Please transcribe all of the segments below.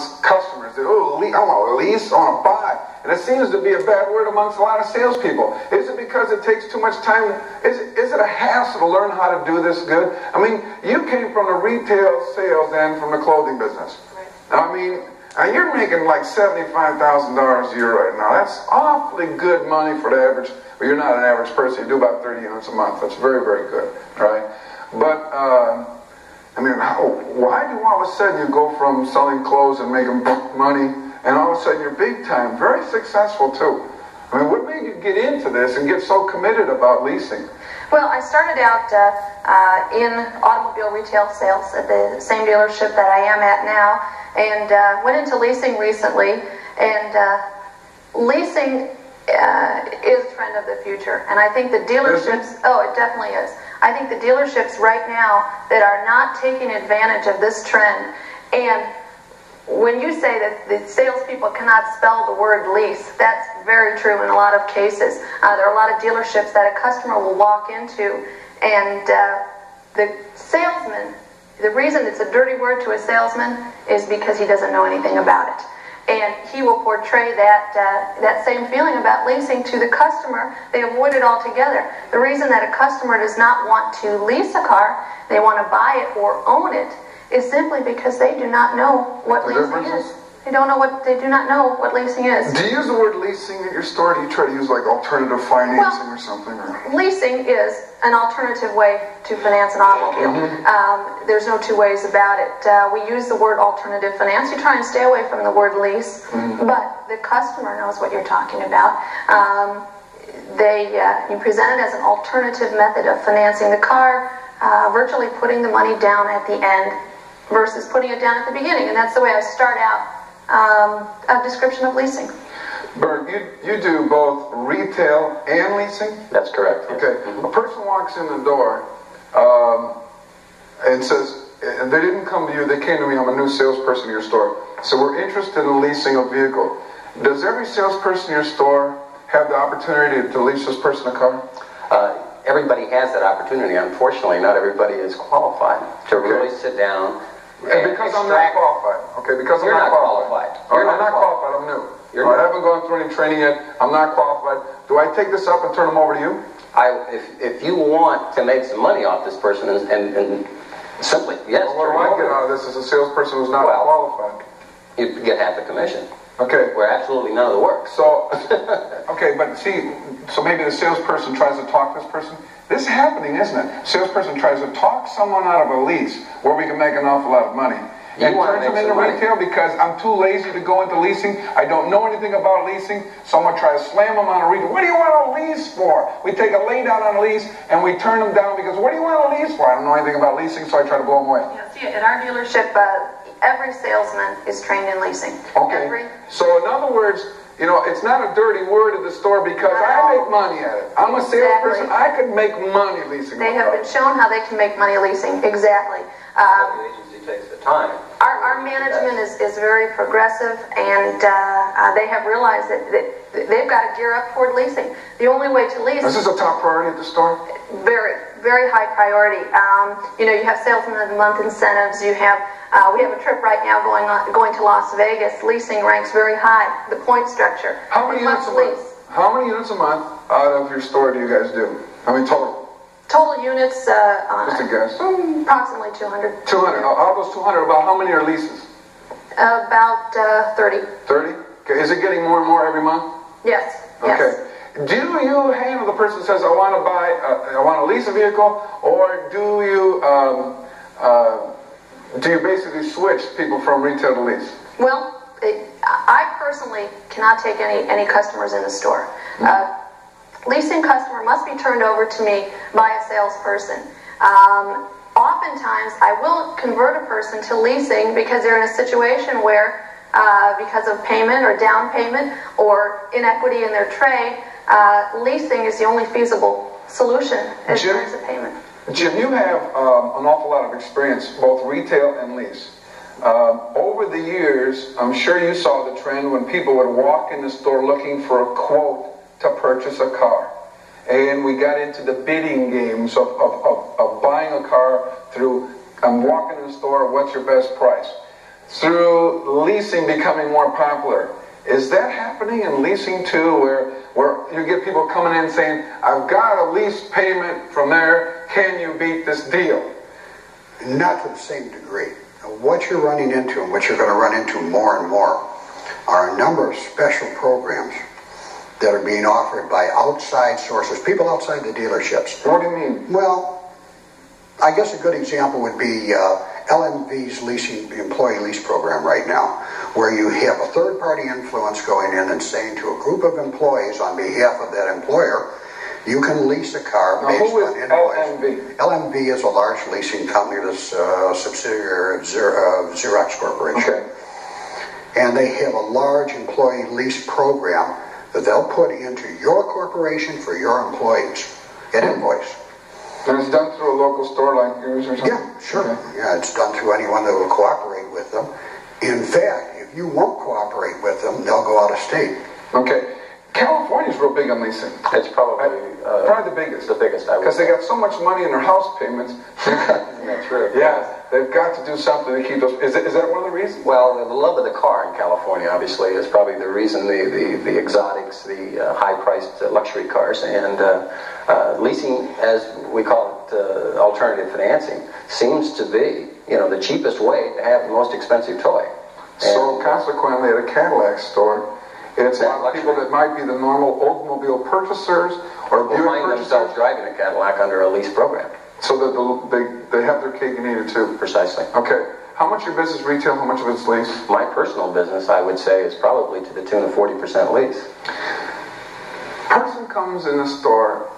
amongst customers. Oh, I want to lease, I want to buy. And it seems to be a bad word amongst a lot of salespeople. Is it because it takes too much time? Is it a hassle to learn how to do this good? I mean, you came from the retail sales and from the clothing business. Right. I mean, you're making like $75,000 a year right now. That's awfully good money for the average. Well, you're not an average person. You do about 30 units a month. That's very, very good, right? But, I mean, why do all of a sudden you go from selling clothes and making money, and all of a sudden you're big time, very successful too? I mean, what made you get into this and get so committed about leasing? Well, I started out in automobile retail sales at the same dealership that I am at now, and went into leasing recently, and leasing is a trend of the future. And I think the dealerships, oh, it definitely is. I think the dealerships right now that are not taking advantage of this trend, and when you say that the salespeople cannot spell the word lease, that's very true in a lot of cases. There are a lot of dealerships that a customer will walk into, and the salesman, the reason it's a dirty word to a salesman is because he doesn't know anything about it. And he will portray that same feeling about leasing to the customer. They avoid it altogether. The reason that a customer does not want to lease a car, they want to buy it or own it, is simply because they do not know what leasing is. They do not know what leasing is. Do you use the word leasing at your store? Do you try to use like alternative financing or something? Leasing is an alternative way to finance an automobile. There's no two ways about it. We use the word alternative finance. You try and stay away from the word lease, but the customer knows what you're talking about. You present it as an alternative method of financing the car, virtually putting the money down at the end versus putting it down at the beginning. And that's the way I start out a description of leasing. Bert, you do both retail and leasing? That's correct. Okay. A person walks in the door and says, and they didn't come to you, they came to me, I'm a new salesperson in your store. So we're interested in leasing a vehicle. Does every salesperson in your store have the opportunity to lease this person a car? Everybody has that opportunity. Unfortunately, not everybody is qualified to really sit down. And because I'm not qualified. Okay, because I'm not qualified. I'm not qualified, I'm new. I haven't gone through any training yet. I'm not qualified. Do I take this up and turn them over to you? If you want to make some money off this person, and simply, yes. Well, what do I get out of this as a salesperson who's not qualified? You get half the commission. Okay. Where absolutely none of the work. So, okay, but see, so maybe the salesperson tries to talk this person. This is happening, isn't it? Salesperson tries to talk someone out of a lease where we can make an awful lot of money. And turns them into retail because I'm too lazy to go into leasing. I don't know anything about leasing. Someone tries to slam them on a retail. What do you want a lease for? We take a lay down on a lease and we turn them down because what do you want a lease for? I don't know anything about leasing, so I try to blow them away. Yeah, see, at our dealership, every salesman is trained in leasing. Okay. So in other words, you know, it's not a dirty word at the store because I make money at it. I'm a salesperson. I could make money leasing. They have been shown how they can make money leasing. Exactly. The agency takes the time. Our management is very progressive, and they have realized that they've got to gear up toward leasing. The only way to lease... Is this a top priority at the store? Very, very high priority. You know, you have Salesman of the Month incentives. You have... we have a trip right now going to Las Vegas. Leasing ranks very high. The point structure. How many units a month? How many units a month out of your store do you guys do? How many total? Total units, just a guess. Approximately 200. 200. Out of those 200, about how many are leases? About 30. 30? Okay. Is it getting more and more every month? Yes. Okay. Yes. Do you handle the person who says, I want to lease a vehicle, or do you basically switch people from retail to lease? Well, I personally cannot take any customers in the store. Leasing customer must be turned over to me by a salesperson. Oftentimes, I will convert a person to leasing because they're in a situation where, because of payment or down payment or inequity in their trade, leasing is the only feasible solution as far as the payment. Jim, you have an awful lot of experience, both retail and lease. Over the years, I'm sure you saw the trend when people would walk in the store looking for a quote to purchase a car. And we got into the bidding games of buying a car through, I'm walking in the store, what's your best price? through leasing becoming more popular. Is that happening in leasing too, where you get people coming in saying, I've got a lease payment from there, can you beat this deal? Not to the same degree. What you're running into, and what you're going to run into more and more, are a number of special programs that are being offered by outside sources, people outside the dealerships. What do you mean? Well, I guess a good example would be LMV's employee lease program right now, where you have a third-party influence going in and saying to a group of employees on behalf of that employer, you can lease a car based on invoice. LMV? LMV is a large leasing company that's a subsidiary of Xerox Corporation. Okay. And they have a large employee lease program that they'll put into your corporation for your employees at invoice. And it's done through a local store like yours or something? Yeah, sure. Okay. Yeah, it's done through anyone that will cooperate with them. In fact, if you won't cooperate with them, they'll go out of state. Okay. California's real big on leasing. It's probably the biggest. The biggest, I would Because they say. got so much money in their house payments. Isn't that true? Yeah, they've got to do something to keep those. Is that one of the reasons? Well, the love of the car in California, obviously, is probably the reason. The exotics, the high-priced luxury cars, and leasing, as we call it, alternative financing, seems to be, the cheapest way to have the most expensive toy. So consequently, at a Cadillac store, it's a lot of people that might be the normal automobile purchasers or will Buick find purchasers. themselves driving a Cadillac under a lease program. So that they have their cake and eat it too. Precisely. Okay. How much of your business retail? How much of it's lease? My personal business, I would say, is probably to the tune of 40% lease. Person comes in the store.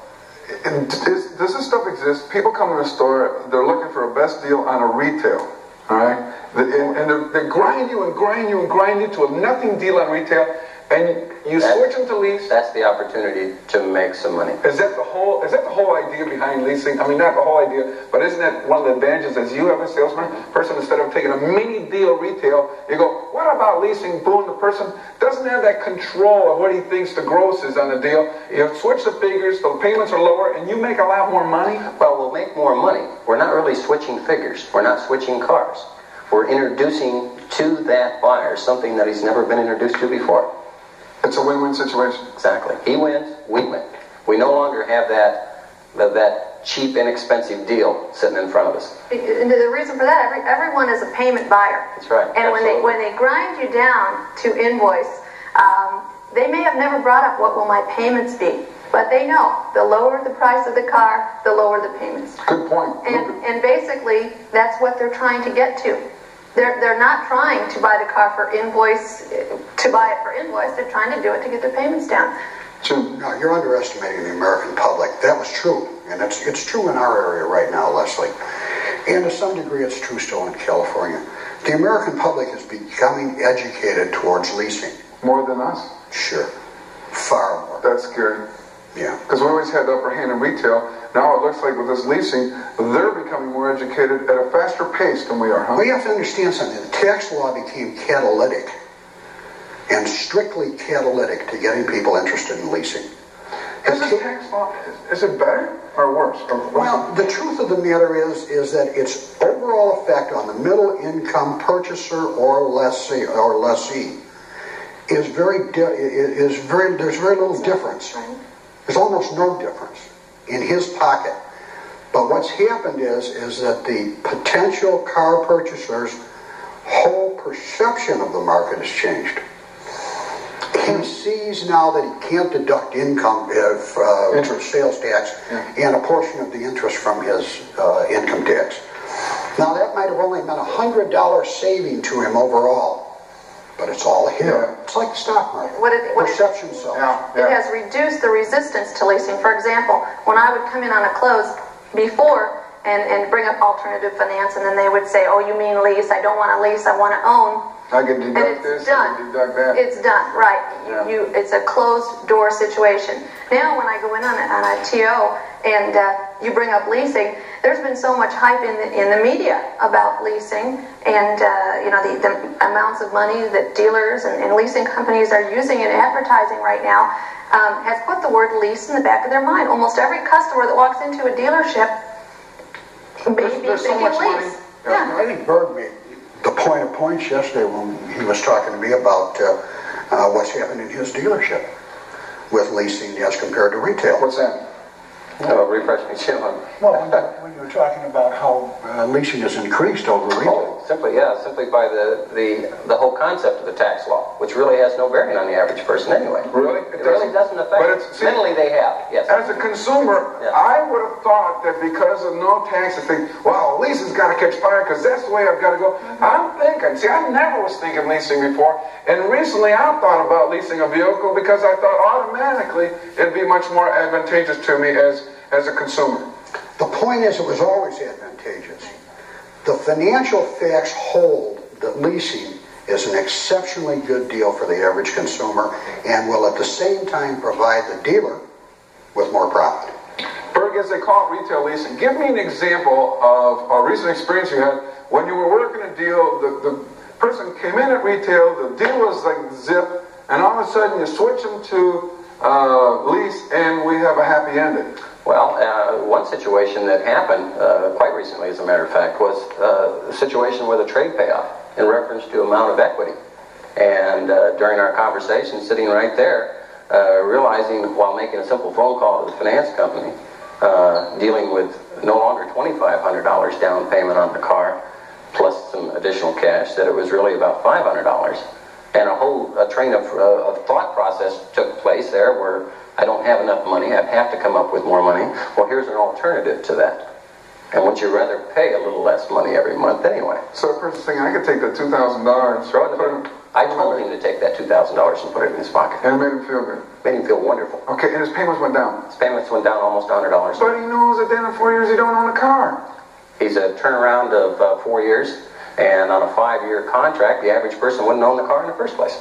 And does this stuff exist? People come in the store. They're looking for a best deal on a retail. All right. And they grind you and grind you and grind you to a nothing deal on retail. And you switch them to lease. That's the opportunity to make some money. Is that the whole idea behind leasing? I mean, not the whole idea, but isn't that one of the advantages as you have a salesman person, instead of taking a mini deal retail, you go, what about leasing? Boom, the person doesn't have that control of what he thinks the gross is on the deal. You switch the figures, the payments are lower, and you make a lot more money. Well, we'll make more money. We're not really switching figures. We're not switching cars. We're introducing to that buyer something that he's never been introduced to before. It's a win-win situation. Exactly. He wins, we win. We no longer have that cheap, inexpensive deal sitting in front of us. And the reason for that, everyone is a payment buyer. That's right. And Absolutely. when they grind you down to invoice, they may have never brought up what will my payments be, but they know the lower the price of the car, the lower the payments. Good point. And basically, that's what they're trying to get to. They're not trying to buy the car for invoice, to buy it for invoice. They're trying to do it to get their payments down. No, you're underestimating the American public. That was true, and it's true in our area right now, Leslie. And to some degree, it's true still in California. The American public is becoming educated towards leasing. More than us? Sure. Far more. That's scary. Yeah. Because we always had the upper hand in retail. Now it looks like with this leasing, they're becoming more educated at a faster pace than we are, huh? Well, you have to understand something. The tax law became catalytic, and strictly catalytic, to getting people interested in leasing. Is the tax law, is it better or worse? Well, the truth of the matter is that its overall effect on the middle income purchaser or lessee is there's very little difference. There's almost no difference in his pocket. But what's happened is that the potential car purchaser's whole perception of the market has changed. He sees now that he can't deduct income, interest, sales tax, and a portion of the interest from his income tax. Now that might have only meant $100 saving to him overall. But it's all here. It's like the stock market. Perception sells. It has reduced the resistance to leasing. For example, when I would come in on a close before and bring up alternative finance, and then they would say, oh, you mean lease? I don't want to lease, I want to own. I can deduct this, I can deduct that. It's done, right. Yeah. It's a closed door situation. Now when I go in on a TO and you bring up leasing, there's been so much hype in the media about leasing, and the amounts of money that dealers and leasing companies are using in advertising right now has put the word lease in the back of their mind. Almost every customer that walks into a dealership may be there's so thinking much money. lease. Yeah. I think Berg made the point of points yesterday when he was talking to me about what's happening in his dealership with leasing as compared to retail. What's that? Refresh me, Jim. Well, when you were talking about how leasing has increased over retail. Simply by the whole concept of the tax law, which really has no bearing on the average person anyway. Really? It really doesn't affect but it. Mentally they have, yes. As a consumer, Yeah. I would have thought that because of no tax, I think, well, leasing's got to catch fire because that's the way I've got to go. I'm thinking, see, I never was thinking leasing before, and recently I thought about leasing a vehicle because I thought automatically it'd be much more advantageous to me as a consumer. The point is, it was always advantageous. The financial facts hold that leasing is an exceptionally good deal for the average consumer and will at the same time provide the dealer with more profit. Berg, as they call it retail leasing, give me an example of a recent experience you had when you were working a deal, the person came in at retail, the deal was like zip, and all of a sudden you switch them to lease and we have a happy ending. Well, one situation that happened quite recently, as a matter of fact, was a situation with a trade payoff in reference to amount of equity. And during our conversation, sitting right there, realizing while making a simple phone call to the finance company, dealing with no longer $2,500 down payment on the car, plus some additional cash, that it was really about $500. And a train of thought process took place there where I don't have enough money, I have to come up with more money. Well, here's an alternative to that. And would you rather pay a little less money every month anyway? So the person's thinking, I could take that $2,000, Throw it in. I told him to take that $2,000 and put it in his pocket. and it made him feel good. Made him feel wonderful. Okay, and his payments went down. His payments went down almost $100. But he knows that then in 4 years he don't own a car. He's a turnaround of 4 years, and on a 5-year contract, the average person wouldn't own the car in the first place.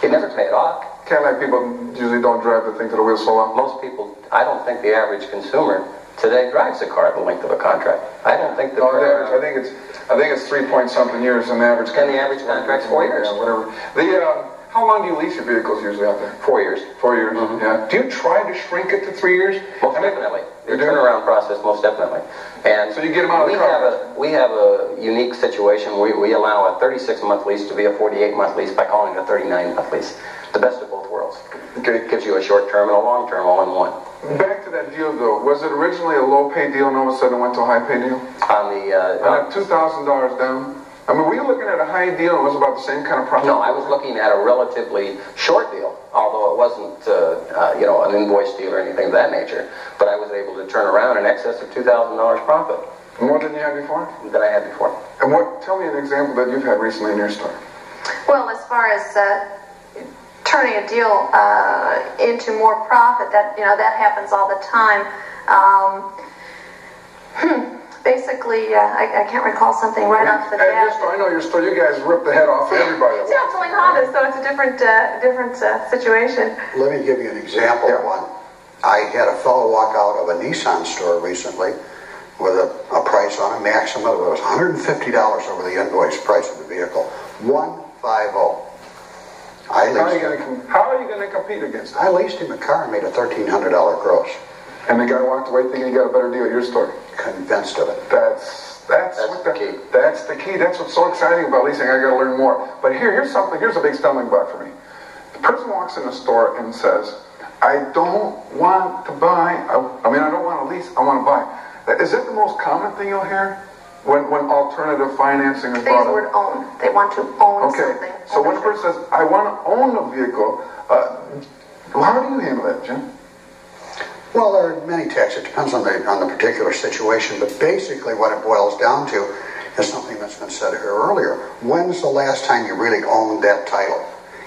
He'd never pay it off. Cadillac people usually don't drive the thing to the wheels fall off. Most people, I don't think the average consumer today drives a car the length of a contract. I don't think the No, the average, I think it's 3-point-something years, and the average. And the average contract's 4 years. Yeah, whatever. How long do you lease your vehicles usually out there? 4 years. 4 years. Yeah. Do you try to shrink it to 3 years? Most definitely. The You do? turnaround process, most definitely. And So you get them out of the car. We have a unique situation. We allow a 36-month lease to be a 48-month lease by calling it a 39-month lease. The best of both worlds. Okay. It gives you a short term and a long term all in one. Back to that deal though, was it originally a low pay deal and all of a sudden it went to a high pay deal? On the On that $2,000 down? I mean, were you looking at a high deal and it was about the same kind of profit? no, I was looking at a relatively short deal, although it wasn't an invoice deal or anything of that nature. But I was able to turn around in excess of $2,000 profit More than you had before? than I had before. And tell me an example that you've had recently in your store. Well, as far as turning a deal into more profit, that happens all the time. Basically, I can't recall something right off the At your bat. store, I know your store, you guys rip the head off of everybody. See, I'm selling Honda, so it's a different situation. Let me give you an example of one. I had a fellow walk out of a Nissan store recently with a price on a Maxima that was $150 over the invoice price of the vehicle. $150. How are you going to compete against it? I leased him a car and made a $1,300 gross. And the guy walked away thinking he got a better deal at your store. Convinced of it. That's the key. That's the key. That's what's so exciting about leasing. I got to learn more. But here's a big stumbling block for me. The person walks in the store and says, I don't want to buy, I don't want to lease, I want to buy. Is that the most common thing you'll hear? When alternative financing is They use brought the up? word own. They want to own Okay, something. so when a person says, I want to own the vehicle, how do you handle that, Jim? Well, there are many texts. It depends on the particular situation, but basically what it boils down to is something that's been said here earlier. When's the last time you really owned that title?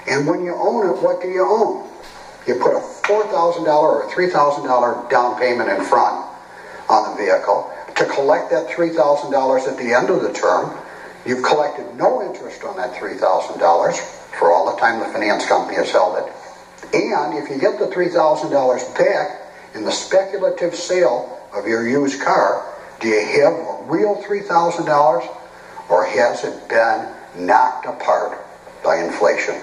And when you own it, what do you own? You put a $4,000 or a $3,000 down payment in front on the vehicle. To collect that $3,000 at the end of the term, you've collected no interest on that $3,000 for all the time the finance company has held it. And if you get the $3,000 back in the speculative sale of your used car, do you have a real $3,000 or has it been knocked apart by inflation?